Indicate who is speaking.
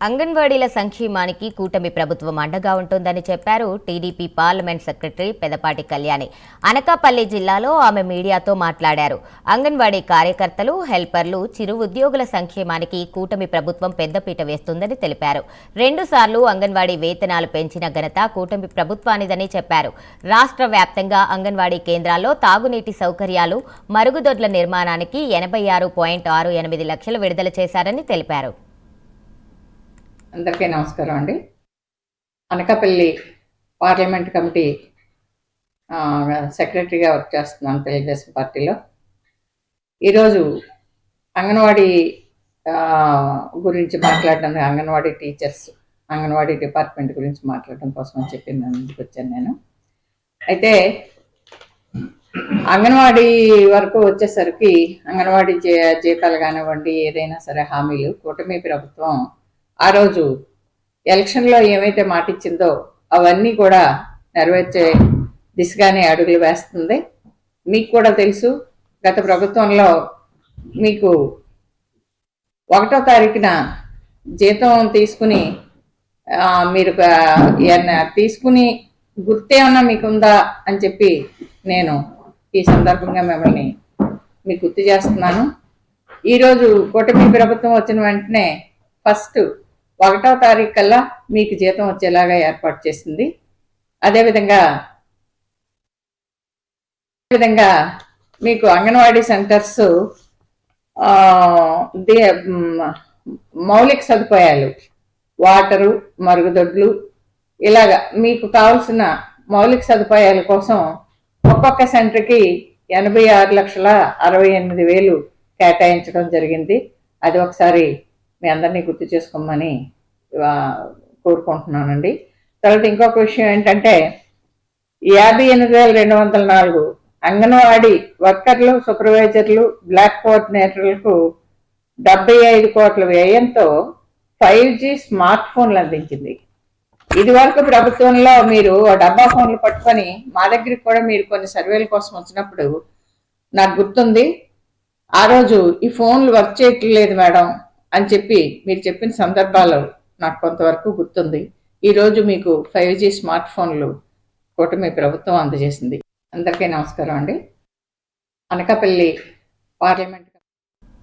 Speaker 1: అంగన్వాడీల సంక్షేమానికి కూటమి ప్రభుత్వం అండగా ఉంటుందని చెప్పారు TDP parliament secretary Pedapati Kalyani. Anakapalli జిల్లాలో ఆమె మీడియాతో మాట్లాడారు. అంగన్వాడీ కార్యకర్తలు, హెల్పర్లు, చిరు ఉద్యోగుల సంక్షేమానికి కూటమి ప్రభుత్వం పెద్దపీట వేస్తుందని తెలిపారు. 2 సార్లు అంగన్వాడీ వేతనాలు పెంచిన ఘనత కూటమి ప్రభుత్వానిదని చెప్పారు. రాష్ట్ర వ్యాప్తంగా అంగన్వాడీ కేంద్రాల్లో తాగునీటి సౌకర్యాలు, మరుగుదొడ్ల నిర్మాణానికి 86.68 లక్షలు విడుదల చేశారని తెలిపారు.
Speaker 2: అందరికీ నమస్కారం అండి. అనకాపల్లి పార్లమెంట్ కమిటీ సెక్రటరీగా వర్క్ చేస్తున్నాను తెలుగుదేశం పార్టీలో. ఈరోజు అంగన్వాడీ గురించి మాట్లాడడానికి, అంగన్వాడీ టీచర్స్, అంగన్వాడీ డిపార్ట్మెంట్ గురించి మాట్లాడడం కోసం అని చెప్పి ముందుకు వచ్చాను నేను. అయితే అంగన్వాడీ వరకు వచ్చేసరికి అంగన్వాడీ జీతాలు కానివ్వండి, ఏదైనా సరే హామీలు కూటమి ప్రభుత్వం ఆ రోజు ఎలక్షన్లో ఏమైతే మాట ఇచ్చిందో అవన్నీ కూడా నెరవేర్చే దిశగానే అడుగులు వేస్తుంది. మీకు కూడా తెలుసు, గత ప్రభుత్వంలో మీకు 1వ తారీఖున జీతం తీసుకుని మీరు తీసుకుని గుర్తేమన్నా మీకుందా అని చెప్పి నేను ఈ సందర్భంగా మిమ్మల్ని మీకు గుర్తు చేస్తున్నాను. ఈరోజు కూటమి ప్రభుత్వం వచ్చిన వెంటనే ఫస్ట్ 1వ తారీఖు కల్లా మీకు జీతం వచ్చేలాగా ఏర్పాటు చేసింది. అదేవిధంగా మీకు అంగన్వాడీ సెంటర్స్ మౌలిక సదుపాయాలు, వాటరు, మరుగుదొడ్లు, ఇలాగా మీకు కావాల్సిన మౌలిక సదుపాయాల కోసం ఒక్కొక్క సెంటర్కి 86,68,000 కేటాయించడం జరిగింది. అది ఒకసారి మీ అందరినీ గుర్తు చేసుకోమని కోరుకుంటున్నానండి. తర్వాత ఇంకొక విషయం ఏంటంటే 58,204 అంగన్వాడీ వర్కర్లు, సూపర్వైజర్లు, బ్లాక్ కోఆర్డినేటర్లకు 75 కోట్ల వ్యయంతో 5G స్మార్ట్ ఫోన్లు అందించింది. ఇది వరకు ప్రభుత్వంలో మీరు డబ్బా ఫోన్లు పట్టుకొని మా దగ్గరికి కూడా మీరు కొన్ని సర్వేల కోసం వచ్చినప్పుడు నాకు గుర్తుంది, ఆ రోజు ఈ ఫోన్లు వర్క్ చేయట్లేదు మేడం అని చెప్పి మీరు చెప్పిన సందర్భాలు నాకు కొంతవరకు గుర్తుంది. ఈరోజు మీకు 5G స్మార్ట్ ఫోన్లు కూటమి ప్రభుత్వం అందజేసింది. అందరికీ నమస్కారం అండి. అనకాపల్లి పార్లమెంట్